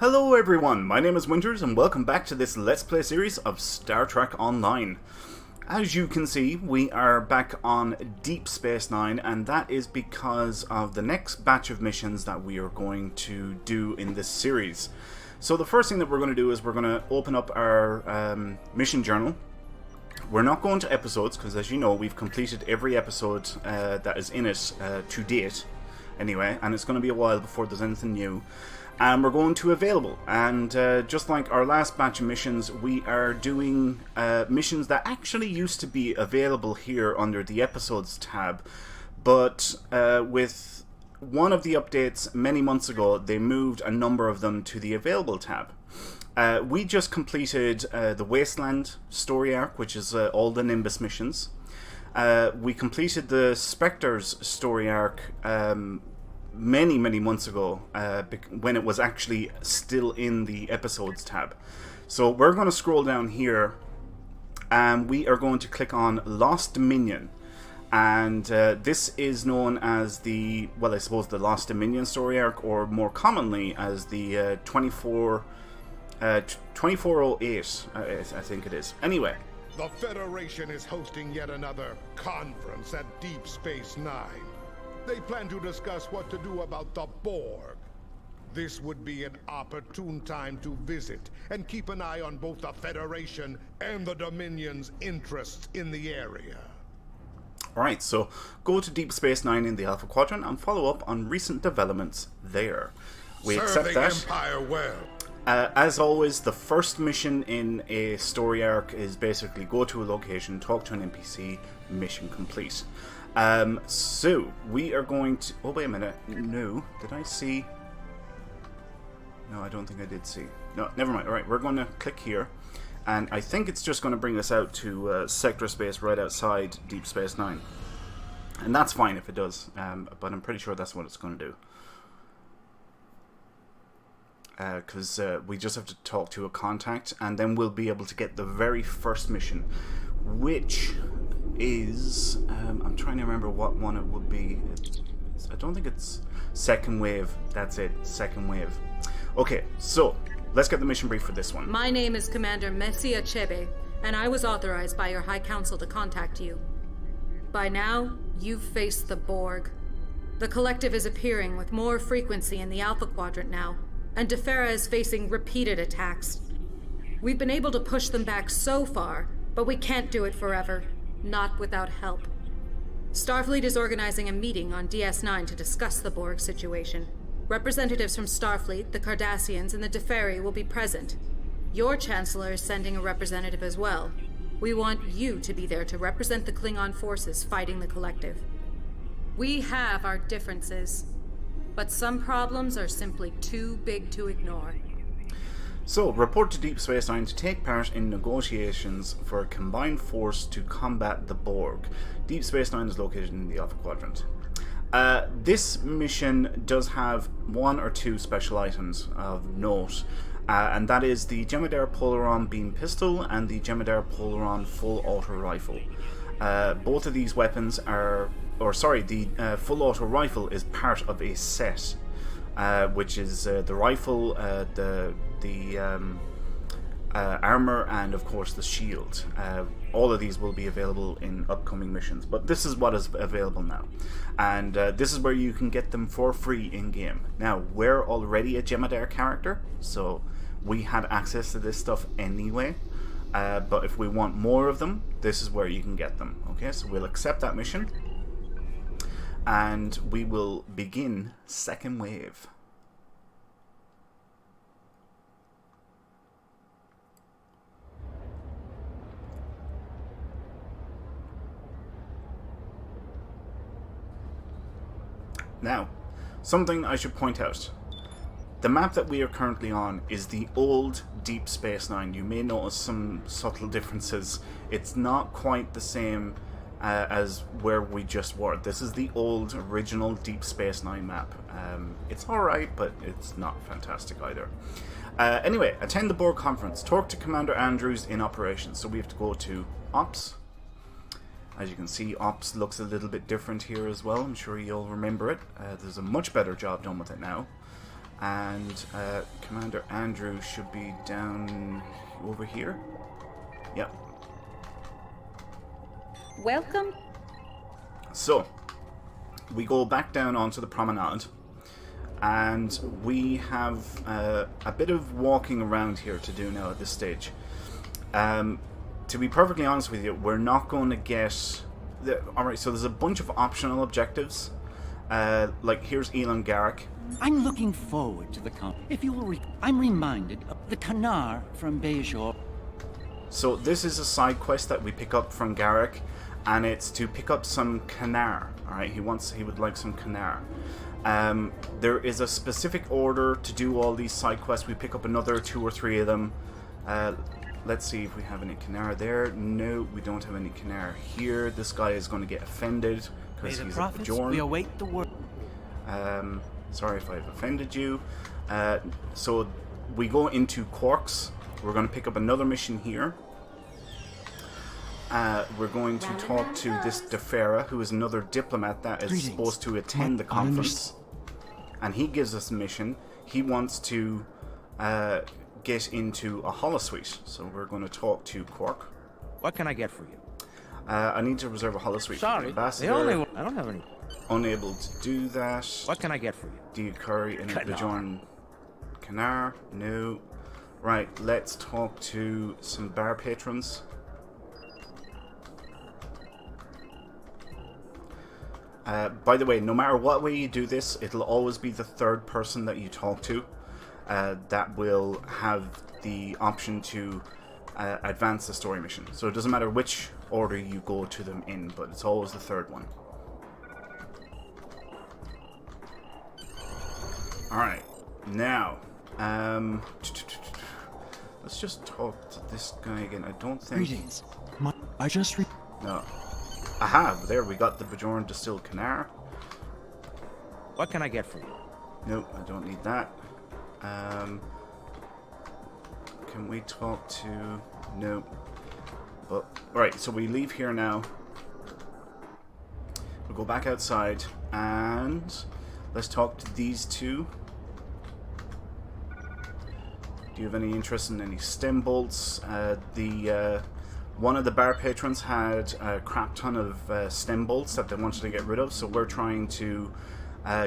Hello everyone, my name is Winters and welcome back to this Let's Play series of Star Trek Online. As you can see, we are back on Deep Space Nine, and that is because of the next batch of missions that we are going to do in this series. So the first thing that we're going to do is we're going to open up our mission journal. We're not going to episodes because, as you know, we've completed every episode that is in it to date anyway, and it's going to be a while before there's anything new. And we're going to available, and just like our last batch of missions, we are doing missions that actually used to be available here under the episodes tab, but with one of the updates many months ago, they moved a number of them to the available tab. We just completed the Wasteland story arc, which is all the Nimbus missions. We completed the Spectres story arc many months ago, when it was actually still in the episodes tab. So we're going to scroll down here and we are going to click on Lost Dominion, and this is known as the, well, I suppose the Lost Dominion story arc, or more commonly as the 2408, I think it is. Anyway, the Federation is hosting yet another conference at Deep Space Nine. They plan to discuss what to do about the Borg. This would be an opportune time to visit and keep an eye on both the Federation and the Dominion's interests in the area. Alright, so go to Deep Space Nine in the Alpha Quadrant and follow up on recent developments there. We accept that. Empire well. As always, the first mission in a story arc is basically go to a location, talk to an NPC, mission complete. So we are going to, oh wait a minute, no, did I see? No, I don't think I did see. No, never mind. Alright, we're going to click here, and I think it's just going to bring us out to sector space right outside Deep Space Nine. And that's fine if it does, but I'm pretty sure that's what it's going to do. Because we just have to talk to a contact, and then we'll be able to get the very first mission, which is, I'm trying to remember what one it would be. I don't think it's second wave. That's it, second wave. Okay, so let's get the mission brief for this one. My name is Commander Messi Achebe, and I was authorized by your High Council to contact you. By now, you've faced the Borg. The Collective is appearing with more frequency in the Alpha Quadrant now, and Defera is facing repeated attacks. We've been able to push them back so far, but we can't do it forever. Not without help. Starfleet is organizing a meeting on DS9 to discuss the Borg situation. Representatives from Starfleet, the Cardassians, and the Deferi will be present. Your Chancellor is sending a representative as well. We want you to be there to represent the Klingon forces fighting the Collective. We have our differences, but some problems are simply too big to ignore. So, report to Deep Space Nine to take part in negotiations for a combined force to combat the Borg. Deep Space Nine is located in the Alpha Quadrant. This mission does have one or two special items of note, and that is the Jem'hadar Polaron Beam Pistol and the Jem'hadar Polaron Full Auto Rifle. Both of these weapons are, the Full Auto Rifle is part of a set, which is the rifle, the armor, and of course the shield. All of these will be available in upcoming missions, but this is what is available now, and this is where you can get them for free in game. Now, we're already a Jem'hadar character, so we had access to this stuff anyway, but if we want more of them, this is where you can get them. Okay, so we'll accept that mission, and we will begin second wave. Now, something I should point out. The map that we are currently on is the old Deep Space Nine. You may notice some subtle differences. It's not quite the same as where we just were. This is the old original Deep Space Nine map. It's alright, but it's not fantastic either. Anyway, attend the Borg conference. Talk to Commander Andrews in operations. So we have to go to Ops. As you can see, Ops looks a little bit different here as well. I'm sure you'll remember it. There's a much better job done with it now. And Commander Andrew should be down over here. Yep. Welcome. So, we go back down onto the promenade, and we have a bit of walking around here to do now at this stage. To be perfectly honest with you, we're not going to get... Alright, so there's a bunch of optional objectives. Like, here's Elon Garrick. I'm looking forward to the If you will, I'm reminded of the Canar from Bejor. So this is a side quest that we pick up from Garrick, and it's to pick up some Canar. All right, he would like some Canar. There is a specific order to do all these side quests. We pick up another 2 or 3 of them. Let's see if we have any Canar there. No, we don't have any Canar here. This guy is going to get offended because he's a Bajorn. We await the word. Sorry if I've offended you. So we go into Quarks. We're going to pick up another mission here. We're going to talk to this Defera, who is another diplomat that is supposed to attend the conference. And he gives us a mission. He wants to get into a holosuite. So we're going to talk to Quark. What can I get for you? I need to reserve a holosuite for the ambassador. I don't have any. Unable to do that. What can I get for you? Do you curry in a Bajorn Canar? No. Right, let's talk to some bar patrons. By the way, no matter what way you do this, it'll always be the third person that you talk to that will have the option to advance the story mission. So it doesn't matter which order you go to them in, but it's always the third one. Alright, now, let's just talk to this guy again. I don't think... Greetings. No. Aha, there we got the Bajorn Distilled Canar. What can I get for you? Nope, I don't need that. Can we talk to... Nope. But, alright, so we leave here now. We'll go back outside and let's talk to these two. Do you have any interest in any stem bolts? One of the bar patrons had a crap ton of stem bolts that they wanted to get rid of, so we're trying to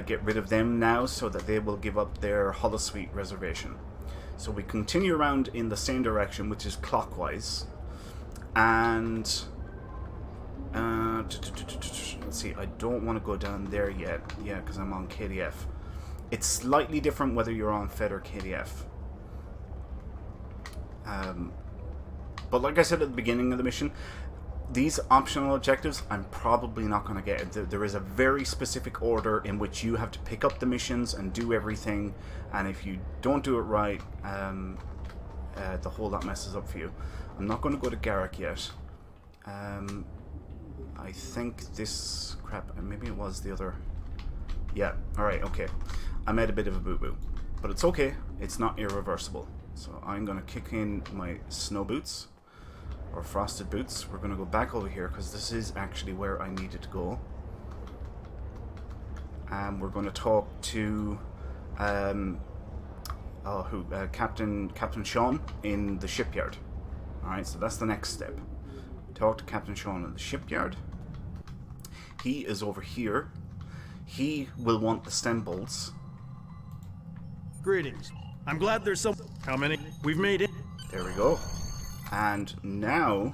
get rid of them now so that they will give up their holosuite reservation. So we continue around in the same direction, which is clockwise, and let's see, I don't want to go down there yet, because I'm on KDF. It's slightly different whether you're on Fed or KDF. But like I said at the beginning of the mission, these optional objectives I'm probably not going to get. There is a very specific order in which you have to pick up the missions and do everything, and if you don't do it right, the whole lot messes up for you. I'm not going to go to Garrick yet. I think this... crap, maybe it was the other... Yeah, alright, okay. I made a bit of a boo-boo. But it's okay, it's not irreversible. So I'm going to kick in my snow boots, or frosted boots. We're going to go back over here, because this is actually where I needed to go. And we're going to talk to... Captain Sean in the shipyard. Alright, so that's the next step. Talk to Captain Sean in the shipyard. He is over here. He will want the stem bolts. Greetings. I'm glad there's some... How many? We've made it. There we go. And now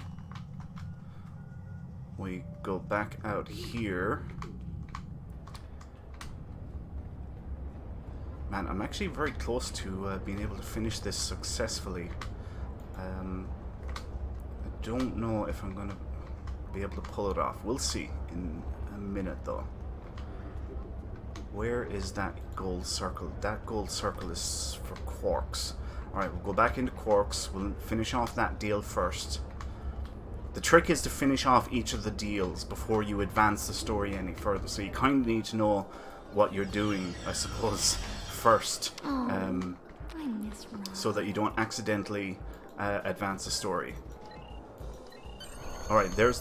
we go back out here. Man, I'm actually very close to being able to finish this successfully. I don't know if I'm going to be able to pull it off. We'll see in a minute, though. Where is that gold circle? That gold circle is for Quarks. Alright, we'll go back into Quarks. We'll finish off that deal first. The trick is to finish off each of the deals before you advance the story any further. So you kind of need to know what you're doing, I suppose, first. So that you don't accidentally advance the story. Alright, there's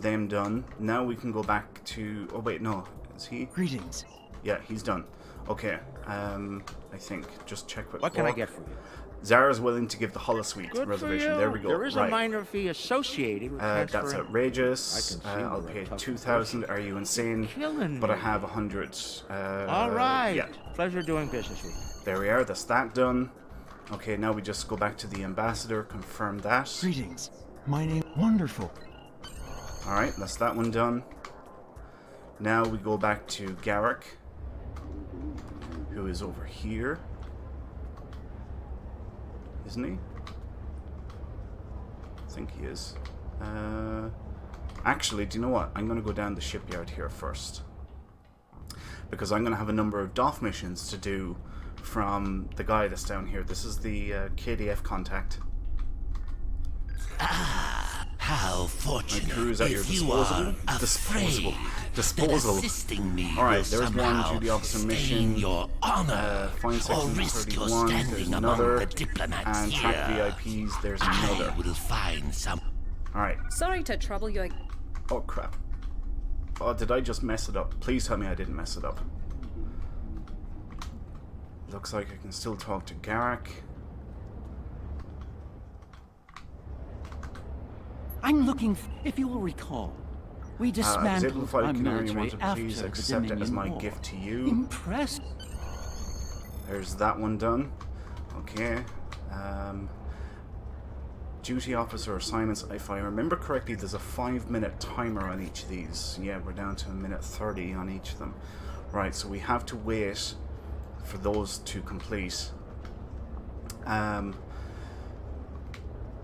them done. Now we can go back to... Oh wait, no. Is he? Greetings. Yeah, he's done. Okay, I think. Just check with What can I Quark. get for you? Zara's willing to give the holosuite Good reservation. for you. There we go. There is right. a minor fee associated with transferring. That's outrageous. I can see I'll where pay that tough 2,000. Are you insane? Killing But I me. have 100. All right. Yeah. Pleasure doing business with you. There we are. That's that done. Okay, now we just go back to the ambassador, confirm that. Greetings. My name. Wonderful. Alright, that's that one done. Now we go back to Garrick, who is over here. Isn't he? I think he is. Actually, do you know what? I'm going to go down the shipyard here first. Because I'm going to have a number of DOF missions to do from the guy that's down here. This is the KDF contact. How fortunate Crews at your if you disposal. are Disposable. afraid Disposal. that assisting me Alright, will there's one somehow duty officer stain mission. your honor Find or section risk your 31. There's standing among another. the diplomats And here. track VIPs. There's another. I will find some. Alright. Sorry to trouble you. Oh crap. Oh, did I just mess it up? Please tell me I didn't mess it up. Looks like I can still talk to Garrick. I'm looking if you will recall, we dismantled Exemplified our Canary, military want to after please the accept it as Dominion my War. gift to you. Impressed. There's that one done. Okay. Duty officer assignments. If I remember correctly, there's a 5-minute timer on each of these. Yeah, we're down to 1:30 on each of them. Right, so we have to wait for those to complete.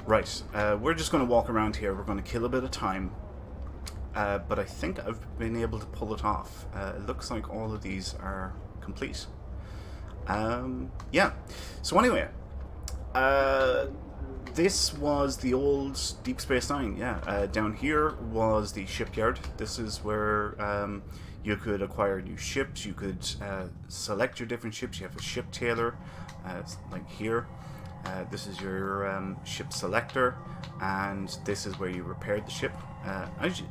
Right, we're just going to walk around here. We're going to kill a bit of time. But I think I've been able to pull it off. It looks like all of these are complete. Yeah. So anyway, this was the old Deep Space Nine. Yeah. Down here was the shipyard. This is where you could acquire new ships. You could select your different ships. You have a ship tailor, like here. This is your ship selector, and this is where you repaired the ship.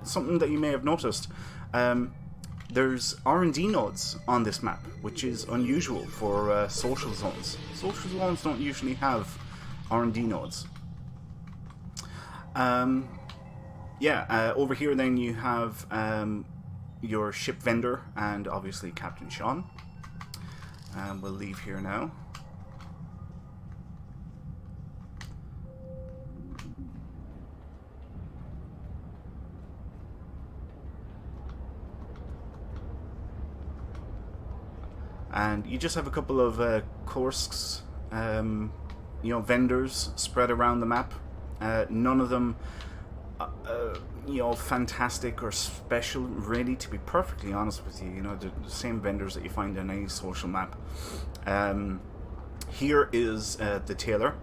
Something that you may have noticed, there's R&D nodes on this map, which is unusual for social zones. Social zones don't usually have R&D nodes. Over here then you have your ship vendor and obviously Captain Sean. We'll leave here now. And you just have a couple of Kursk's, vendors spread around the map. None of them, fantastic or special, really, to be perfectly honest with you. The same vendors that you find on any social map. Here is the tailor.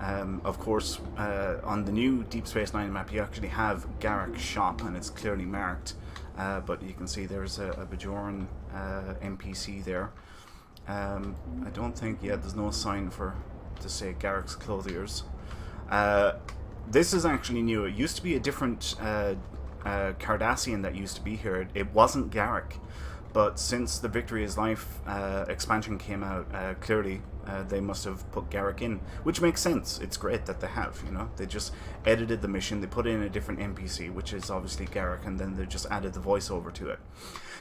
Of course, on the new Deep Space Nine map, you actually have Garrick's shop, and it's clearly marked. But you can see there's a Bajoran NPC there. I don't think, there's no sign to say Garrick's Clothiers. This is actually new. It used to be a different Cardassian that used to be here. It wasn't Garrick. But since the Victory is Life expansion came out, clearly they must have put Garrick in, which makes sense. It's great that they have, They just edited the mission, they put in a different NPC, which is obviously Garrick, and then they just added the voiceover to it.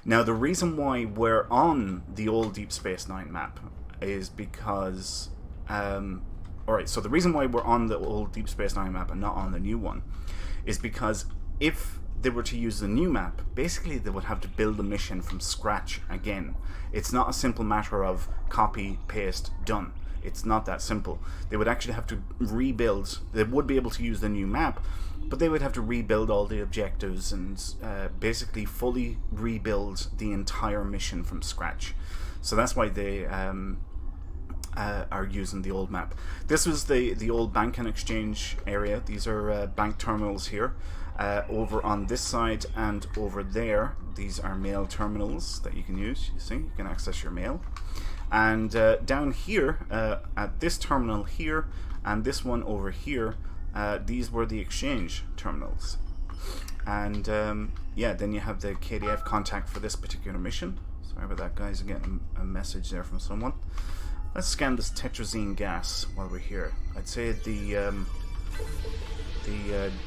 Now, the reason why we're on the old Deep Space Nine map is because... Alright, so the reason why we're on the old Deep Space Nine map and not on the new one is because if they were to use the new map, basically they would have to build a mission from scratch again. It's not a simple matter of copy, paste, done. It's not that simple. They would actually have to rebuild. They would be able to use the new map, but they would have to rebuild all the objectives and basically fully rebuild the entire mission from scratch. So that's why they are using the old map. This was the old bank and exchange area. These are bank terminals here. Over on this side and over there, these are mail terminals that you can use. You see, you can access your mail. And down here, at this terminal here, and this one over here, these were the exchange terminals. And then you have the KDF contact for this particular mission. Sorry about that, guys. I'm getting a message there from someone. Let's scan this tetrazine gas while we're here. I'd say the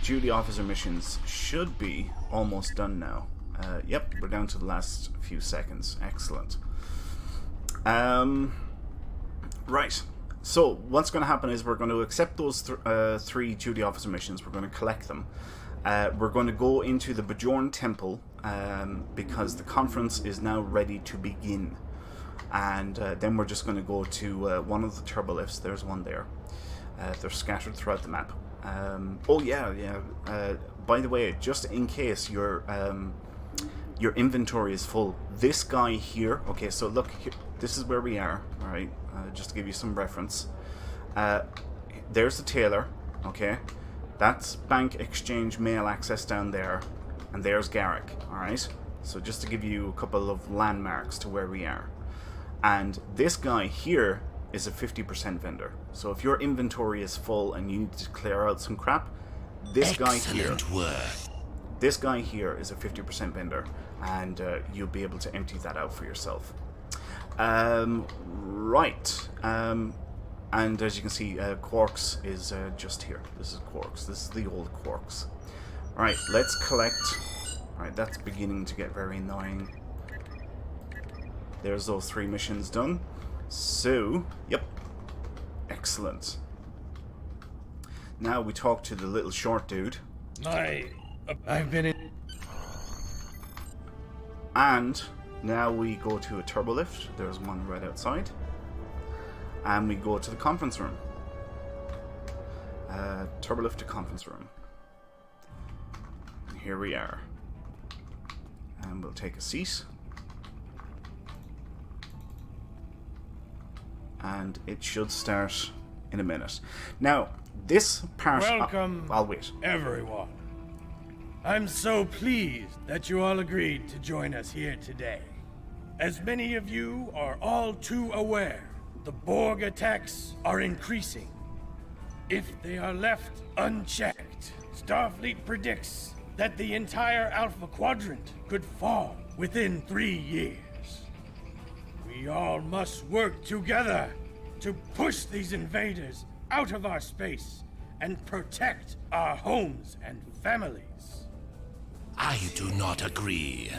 duty officer missions should be almost done now. Yep, we're down to the last few seconds. Excellent. Right. So what's going to happen is we're going to accept those 3 duty officer missions. We're going to collect them. We're going to go into the Bajorn Temple because the conference is now ready to begin. And then we're just going to go to one of the turbolifts. There's one there. They're scattered throughout the map. Oh yeah. By the way, just in case your inventory is full, this guy here. Okay, so look, here, this is where we are. All right, just to give you some reference. There's the tailor. Okay, that's Bank Exchange Mail Access down there, and there's Garrick. All right, so just to give you a couple of landmarks to where we are. And this guy here is a 50% vendor. So if your inventory is full and you need to clear out some crap, this guy here is a 50% vendor, and you'll be able to empty that out for yourself. Right. And as you can see, Quarks is just here. This is Quarks. This is the old Quarks. Alright, let's collect. Alright, that's beginning to get very annoying. There's those 3 missions done. So, yep. Excellent. Now we talk to the little short dude. I've been in... And now we go to a turbolift. There's one right outside. And we go to the conference room. Turbolift to conference room. And here we are. And we'll take a seat. And it should start in a minute. Now, this part... Welcome, I'll wait. everyone. I'm so pleased that you all agreed to join us here today. As many of you are all too aware, the Borg attacks are increasing. If they are left unchecked, Starfleet predicts that the entire Alpha Quadrant could fall within 3 years. We all must work together to push these invaders out of our space and protect our homes and families. I do not agree.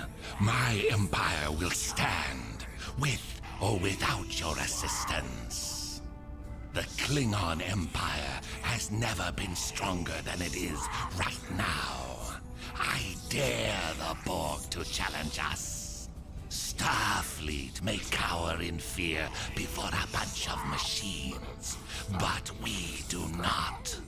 My empire will stand, with or without your assistance. The Klingon Empire has never been stronger than it is right now. I dare the Borg to challenge us. Starfleet may cower in fear before a bunch of machines, but we do not.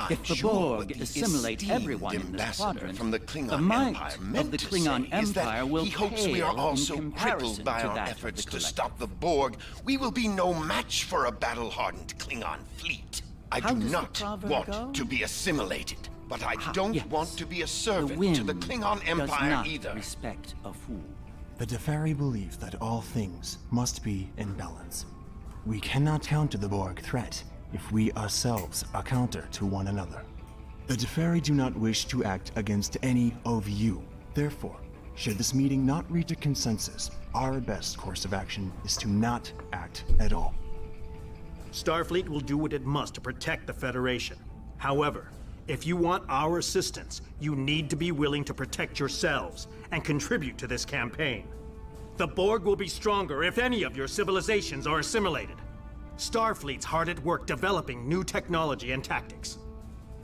If the Borg assimilate everyone in this quadrant, from the Klingon might Empire of the Klingon Empire will he hopes pale we are all in so comparison crippled by to our that of efforts the to Collective. stop the Borg, we will be no match for a battle-hardened Klingon fleet. I How do does the not proverb want go? to be assimilated, but I don't yes. want to be a The servant wind to the Klingon does Empire not either. respect a fool. The Deferi believes that all things must be in balance. We cannot counter the Borg threat if we ourselves are counter to one another. The Deferi do not wish to act against any of you. Therefore, should this meeting not reach a consensus, our best course of action is to not act at all. Starfleet will do what it must to protect the Federation. However, if you want our assistance, you need to be willing to protect yourselves and contribute to this campaign. The Borg will be stronger if any of your civilizations are assimilated. Starfleet's hard at work developing new technology and tactics.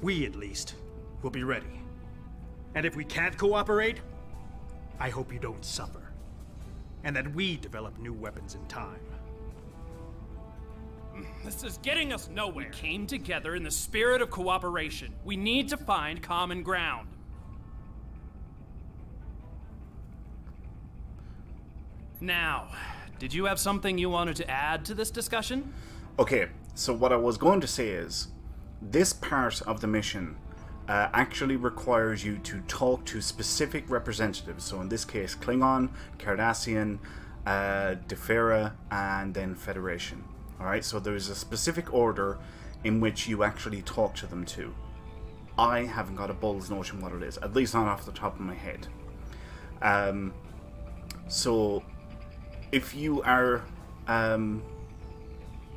We, at least, will be ready. And if we can't cooperate, I hope you don't suffer. And that we develop new weapons in time. This is getting us nowhere. We came together in the spirit of cooperation. We need to find common ground. Now, did you have something you wanted to add to this discussion? Okay, so what I was going to say is, this part of the mission actually requires you to talk to specific representatives. So in this case, Klingon, Cardassian, Defera, and then Federation. Alright, so there's a specific order in which you actually talk to them to. I haven't got a bull's notion what it is, at least not off the top of my head. So if you are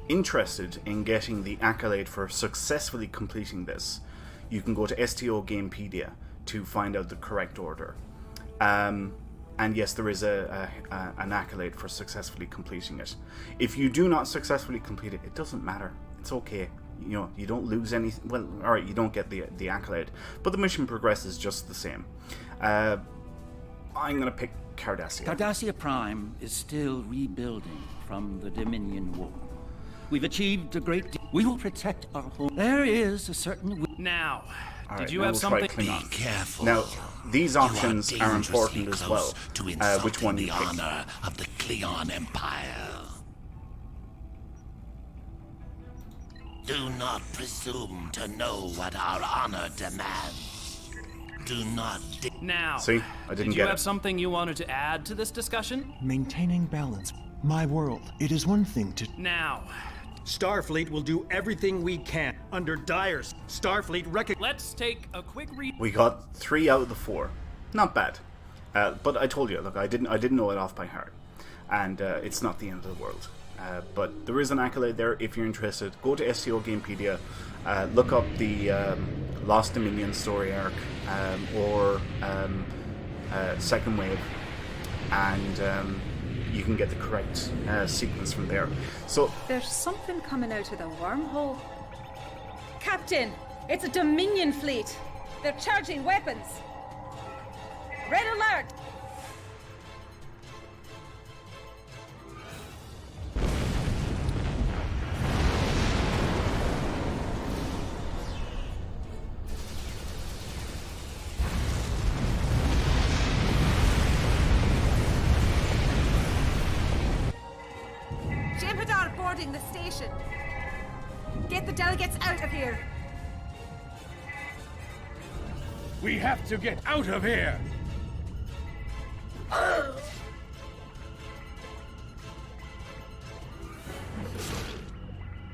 interested in getting the accolade for successfully completing this, you can go to STO Gamepedia to find out the correct order. And yes, there is an accolade for successfully completing it. If you do not successfully complete it, it doesn't matter. It's okay. You know, you don't lose anything. Well, alright, you don't get the accolade, but the mission progresses just the same. I'm gonna pick Cardassia. Cardassia Prime is still rebuilding from the Dominion War. We've achieved a great deal. We will protect our home. There is a certain... Now, Alright, did you now have we'll something? try Klingon. Be careful. Now, these options You are dangerously important as close well. To Which one insulting you the pick? honor of the Klingon Empire. Do not presume to know what our honor demands. Do not. Now, See? I didn't did you get have it. something you wanted to add to this discussion? Maintaining balance. My world. It is one thing to... Now, Starfleet will do everything we can. Under dire... Starfleet let's take a quick read. We got 3 out of the 4. Not bad. But I told you, look, I didn't know it off by heart. And it's not the end of the world. But there is an accolade there if you're interested. Go to STO Gamepedia, look up the Lost Dominion story arc, or Second Wave, and you can get the correct sequence from there. So There's something coming out of the wormhole. Captain, it's a Dominion fleet. They're charging weapons. Red alert! Jem'hadar boarding the station. Get the delegates out of here. We have to get out of here!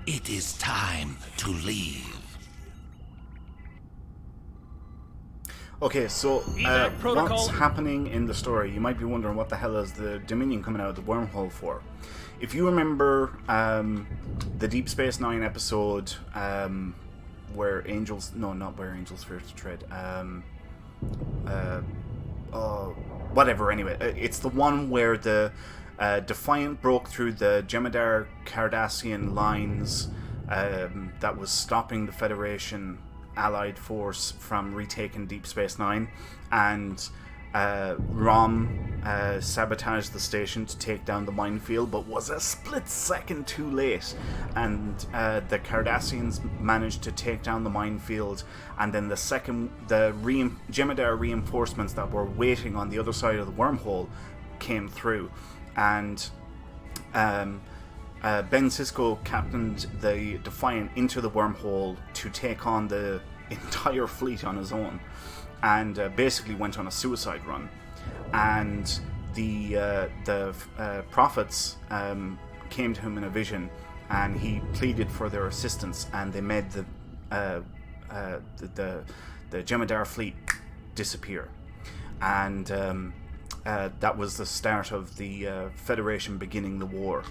It is time to leave. okay, so Evac protocol. what's happening in the story? You might be wondering what the hell is the Dominion coming out of the wormhole for. If you remember the Deep Space Nine episode where angels... No, not where angels fear to tread. Whatever, anyway. It's the one where the Defiant broke through the Jem'hadar Cardassian lines that was stopping the Federation Allied force from retaking Deep Space Nine, and Rom sabotaged the station to take down the minefield, but was a split second too late, and the Cardassians managed to take down the minefield, and then the Jem'hadar reinforcements that were waiting on the other side of the wormhole came through, and Ben Sisko captained the Defiant into the wormhole to take on the entire fleet on his own, and basically went on a suicide run. And the prophets came to him in a vision, and he pleaded for their assistance, and they made the Jem'hadar fleet disappear. And that was the start of the Federation beginning the war.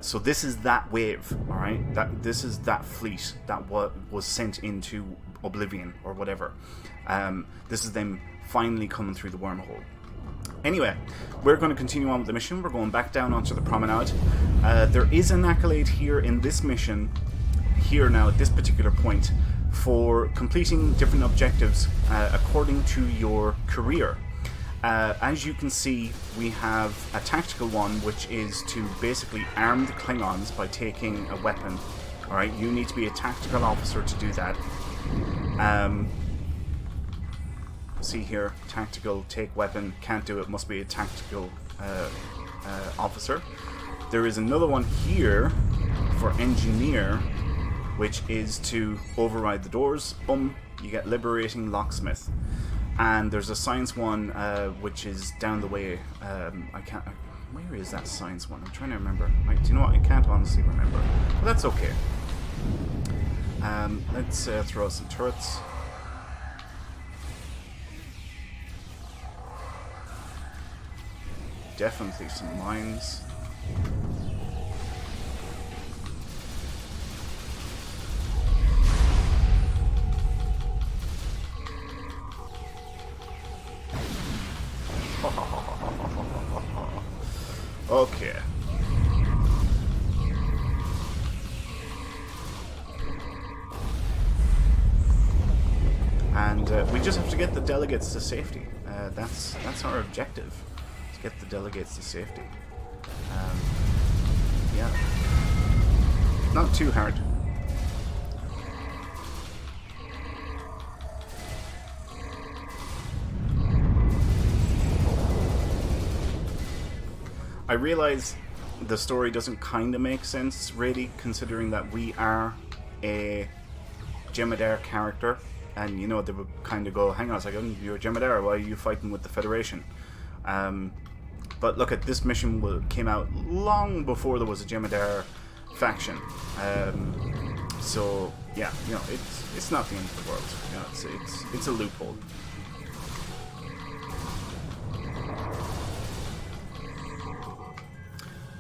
So this is that wave, all right? This is that fleet that was sent into oblivion or whatever. This is them finally coming through the wormhole. Anyway, we're going to continue on with the mission. We're going back down onto the promenade. There is an accolade here in this mission, here now at this particular point, for completing different objectives according to your career. As you can see, we have a tactical one, which is to basically arm the Klingons by taking a weapon. Alright, you need to be a tactical officer to do that. See here, tactical, take weapon, can't do it, must be a tactical officer. There is another one here for engineer, which is to override the doors. Boom, you get liberating locksmith. And there's a science one, which is down the way. I can't... Where is that science one? I'm trying to remember. Do you know what? I can't honestly remember. But that's okay. Let's throw out some turrets. Definitely some mines. Okay. And we just have to get the delegates to safety. That's our objective. To get the delegates to safety. Yeah. Not too hard. I realize the story doesn't kind of make sense, really, considering that we are a Jem'hadar character. And, you know, they would kind of go, hang on a second, you're a Jem'hadar, why are you fighting with the Federation? But look, at this mission came out long before there was a Jem'hadar faction. So, yeah, you know, it's not the end of the world. You know, it's a loophole.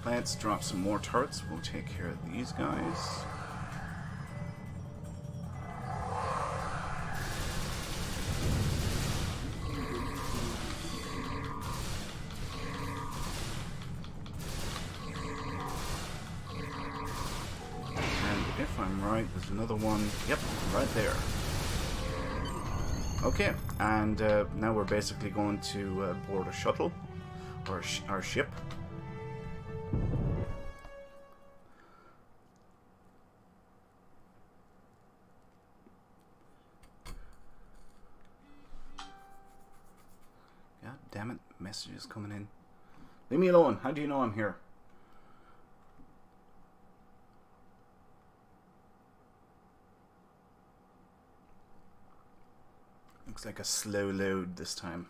Let's drop some more turrets. We'll take care of these guys. If I'm right, there's another one. Yep, right there. Okay, and now we're basically going to board a shuttle, or our ship. God damn it, messages coming in. Leave me alone. How do you know I'm here? Looks like a slow load this time.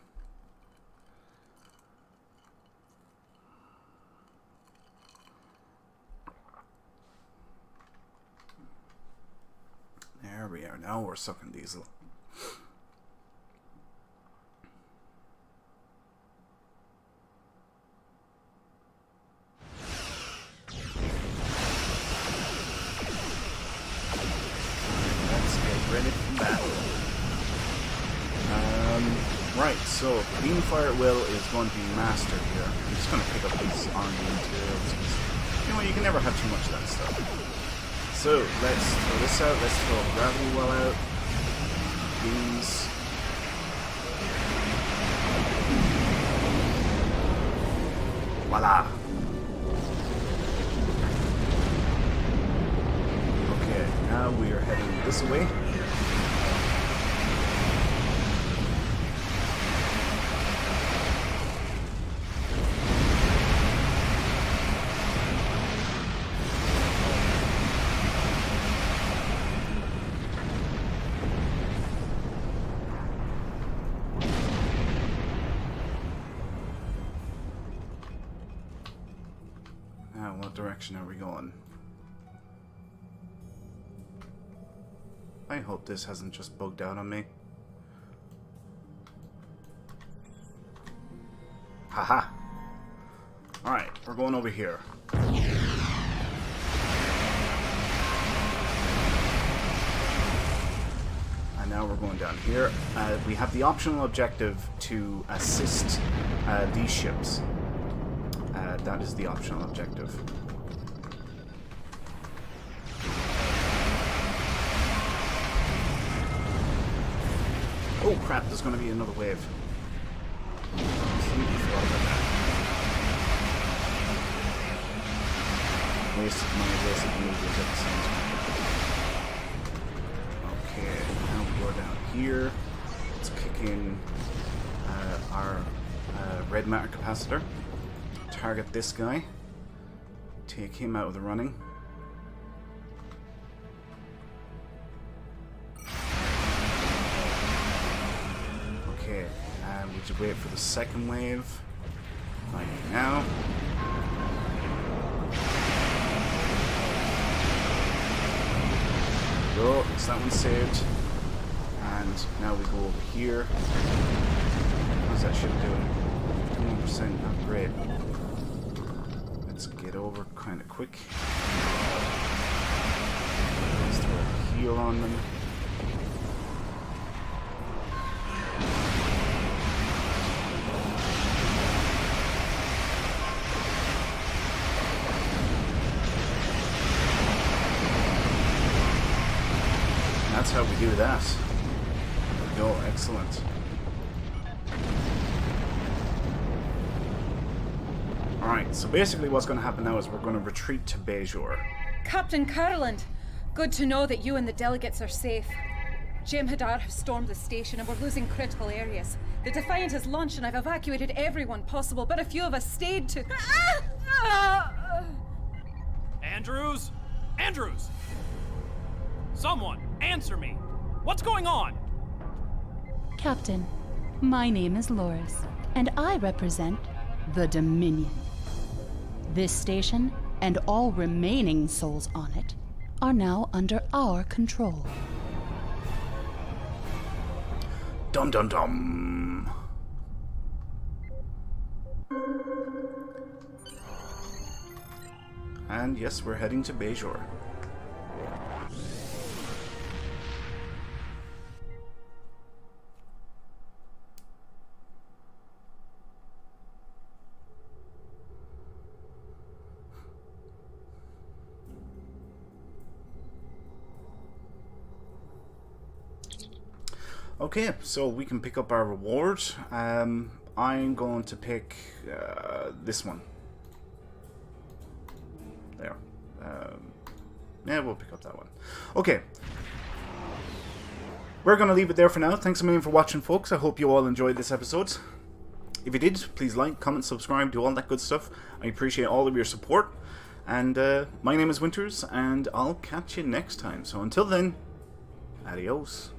There we are. Now we're sucking diesel. Let's get ready for battle. Right, so Beamfire at Will is going to be mastered here. I'm just going to pick up these R&D materials. You know, you can never have too much of that stuff. So, let's throw this out. Let's throw a gravity well out. Beams. Voila! Okay, now we are heading this way. What direction are we going? I hope this hasn't just bugged out on me. Haha! Alright, we're going over here. And now we're going down here. We have the optional objective to assist these ships. That is the optional objective. Oh crap, there's going to be another wave. Completely forgot about that. Wasted money, wasted movies at the same time. Okay, now we go down here. Let's kick in our red matter capacitor. Target this guy. Take him out of the running. Okay, we should wait for the second wave. Right now. Go, so that one's saved. And now we go over here. How's that ship doing? 51%, not great. Let's get over kind of quick. Let's throw a heal on them. that's how we do that. There we go, excellent. Alright, so basically what's going to happen now is we're going to retreat to Bejor. Captain Caroland, good to know that you and the delegates are safe. Jem'hadar have stormed the station and we're losing critical areas. The Defiant has launched and I've evacuated everyone possible, but a few of us stayed to... Andrews? Andrews! Someone, answer me! What's going on? Captain, my name is Loris, and I represent the Dominion. This station, and all remaining souls on it, are now under our control. Dum dum dum. And yes, we're heading to Bejor. Okay, so we can pick up our reward. I'm going to pick this one. There. Yeah, we'll pick up that one. Okay. We're going to leave it there for now. Thanks a million for watching, folks. I hope you all enjoyed this episode. If you did, please like, comment, subscribe, do all that good stuff. I appreciate all of your support. And my name is Winters, and I'll catch you next time. So until then, adios.